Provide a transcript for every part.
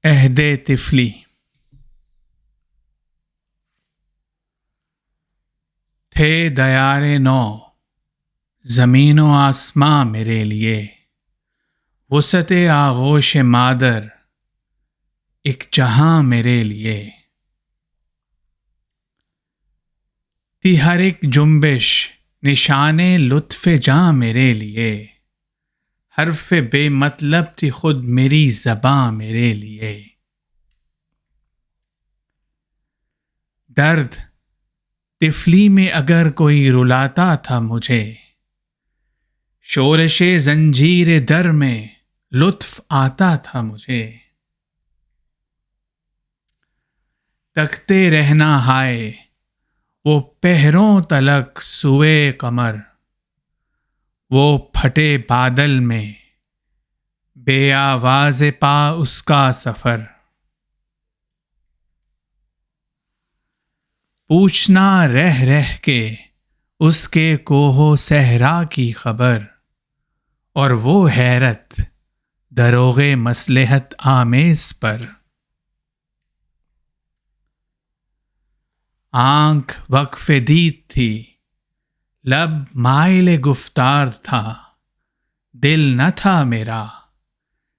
عہد طفلی۔ تھے دیار نو زمین و آسماں میرے لیے، وسعت آغوش مادر ایک جہاں میرے لیے۔ تھی ہر ایک جنبش نشان لطف جاں میرے لیے، حرف بے مطلب تھی خود میری زباں میرے لیے۔ درد طفلی میں اگر کوئی رلاتا تھا مجھے، شورش زنجیر در میں لطف آتا تھا مجھے۔ تکتے رہنا ہائے وہ پہروں تلک سوئے قمر، وہ پھٹے بادل میں بے آواز پا اس کا سفر۔ پوچھنا رہ رہ کے اس کے کوہ و صحرا کی خبر، اور وہ حیرت دروغ مصلحت آمیز پر۔ آنکھ وقف دید تھی، لب مائل گفتار تھا، دل نہ تھا میرا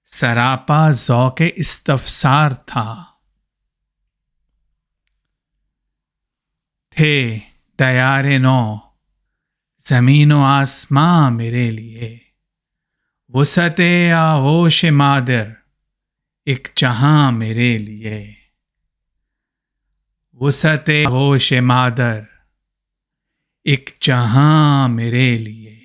سراپا ذوق استفسار تھا۔ تھے دیار نو زمین و آسماں میرے لیے، وسعت آغوش مادر ایک جہاں میرے لیے۔ وسعت آغوش مادر ایک جہاں میرے لیے۔